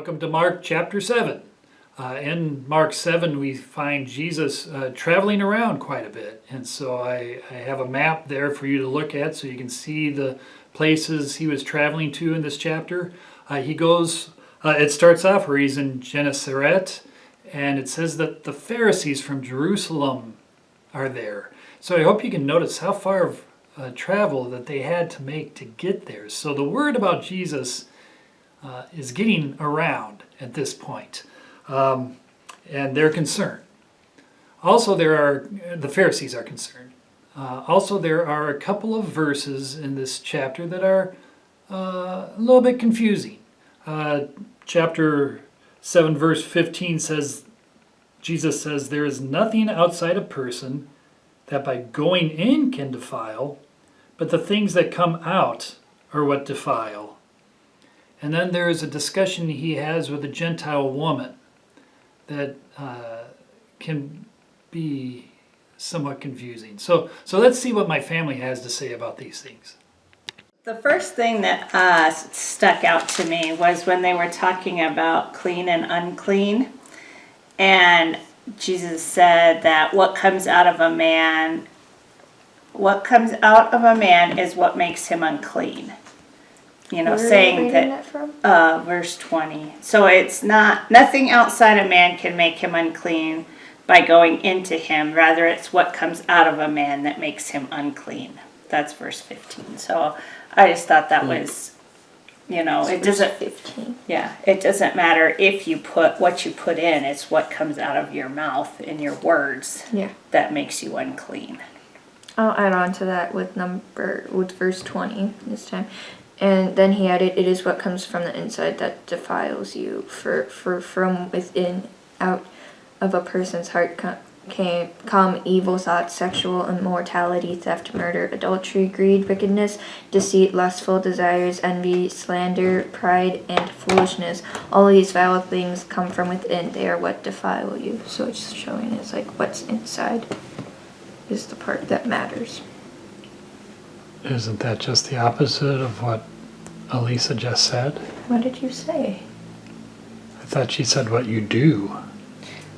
Welcome to Mark chapter 7. In Mark 7, we find Jesus traveling around quite a bit. And so I have a map there for you to look at so you can see the places he was traveling to in this chapter. It starts off where he's in Gennesaret, and it says that the Pharisees from Jerusalem are there. So I hope you can notice how far of travel that they had to make to get there. So the word about Jesus is getting around at this point, and they're concerned. Also, the Pharisees are concerned. Also, there are a couple of verses in this chapter that are a little bit confusing. Chapter 7, verse 15 says, Jesus says, "There is nothing outside a person that by going in can defile, but the things that come out are what defile." And then there is a discussion he has with a Gentile woman that can be somewhat confusing. So let's see what my family has to say about these things. The first thing that stuck out to me was when they were talking about clean and unclean. And Jesus said that what comes out of a man is what makes him unclean. Saying that from? Verse 20. So it's nothing outside a man can make him unclean by going into him. Rather, it's what comes out of a man that makes him unclean. That's verse 15. So I just thought that was, it doesn't. 15. Yeah, it doesn't matter if you put what you put in. It's what comes out of your mouth and your words that makes you unclean. I'll add on to that with verse 20 this time. And then he added, "It is what comes from the inside that defiles you. For from within, out of a person's heart come evil thoughts, sexual immorality, theft, murder, adultery, greed, wickedness, deceit, lustful desires, envy, slander, pride, and foolishness. All these vile things come from within. They are what defile you." So it's showing it's like what's inside is the part that matters. Isn't that just the opposite of what Elisa just said? What did you say? I thought she said what you do.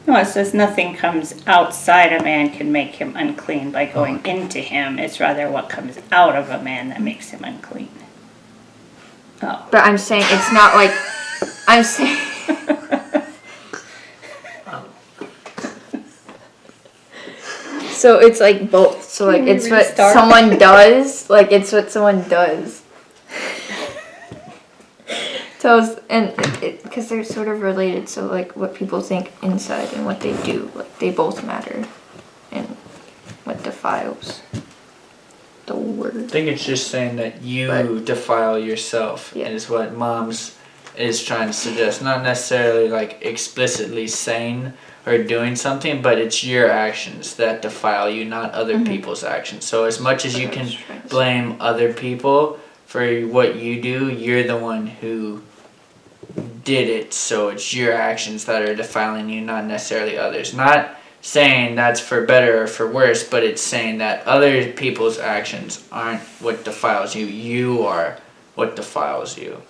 No, it says nothing comes outside a man can make him unclean by going into him. It's rather what comes out of a man that makes him unclean. Oh. But I'm saying it's not like... I'm saying... So it's like both. So like it's what someone does. Like it's what someone does. Because they're sort of related. So like what people think inside and what they do, like they both matter, and what defiles the word. I think it's just saying that you defile yourself, is what Mom's is trying to suggest. Not necessarily like explicitly saying or doing something, but it's your actions that defile you, not other people's actions. So as much as you can blame other people for what you do, you're the one who did it, so it's your actions that are defiling you, not necessarily others. Not saying that's for better or for worse, but it's saying that other people's actions aren't what defiles you. You are what defiles you.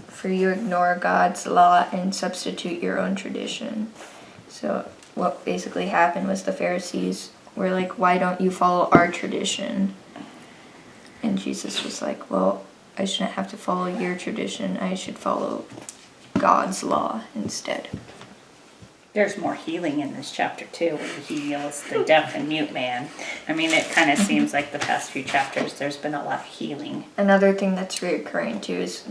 For you ignore God's law and substitute your own tradition. So what basically happened was the Pharisees were like, "Why don't you follow our tradition?" And Jesus was like, "Well, I shouldn't have to follow your tradition. I should follow God's law instead." There's more healing in this chapter too, when he heals the deaf and mute man. I mean, it kind of seems like the past few chapters there's been a lot of healing. Another thing that's reoccurring too is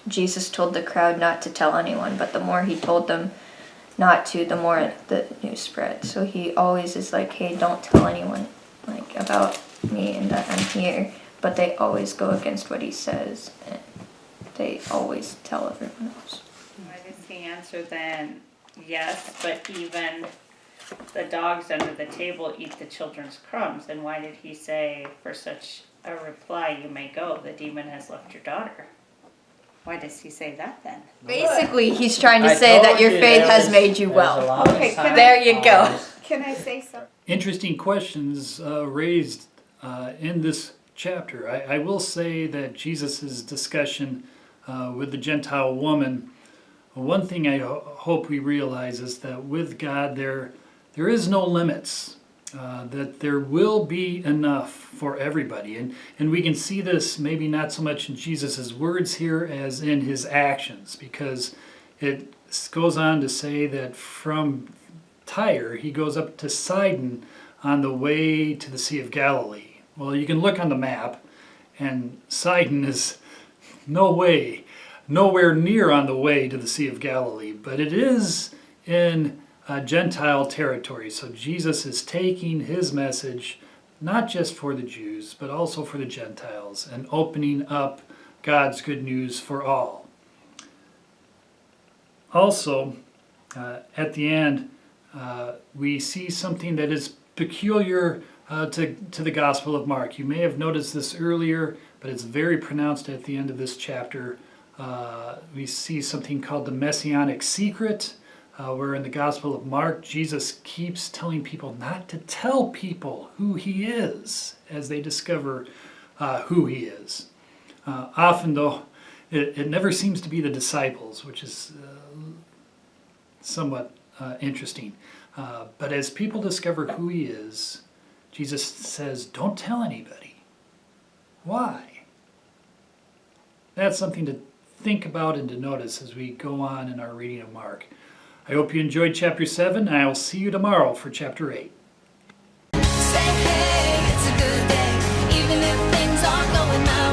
Jesus told the crowd not to tell anyone, but the more he told them not to, the more the news spread. So he always is like, "Hey, don't tell anyone like about me and that I'm here." But they always go against what he says, and they always tell everyone else. Why does he answer then? Yes, but even the dogs under the table eat the children's crumbs. And why did he say, for such a reply you may go, the demon has left your daughter? Why does he say that then? Basically, he's trying to say that your faith has made you well. Okay, there you go. Can I say something? Interesting questions raised in this chapter. I will say that Jesus' discussion with the Gentile woman One thing I hope we realize is that with God there is no limits, that there will be enough for everybody. And we can see this maybe not so much in Jesus' words here as in his actions, because it goes on to say that from Tyre he goes up to Sidon on the way to the Sea of Galilee. Well, you can look on the map, and Sidon is nowhere near on the way to the Sea of Galilee, but it is in Gentile territory. So Jesus is taking his message not just for the Jews, but also for the Gentiles, and opening up God's good news for all. Also, at the end, we see something that is peculiar to the Gospel of Mark. You may have noticed this earlier, but it's very pronounced at the end of this chapter. We see something called the Messianic secret, where in the Gospel of Mark, Jesus keeps telling people not to tell people who he is as they discover who he is. Often, though, it never seems to be the disciples, which is somewhat interesting. But as people discover who he is, Jesus says, don't tell anybody. Why? That's something to think about and to notice as we go on in our reading of Mark. I hope you enjoyed chapter 7, and I will see you tomorrow for chapter 8. Say hey, it's a good day, even if things aren't going my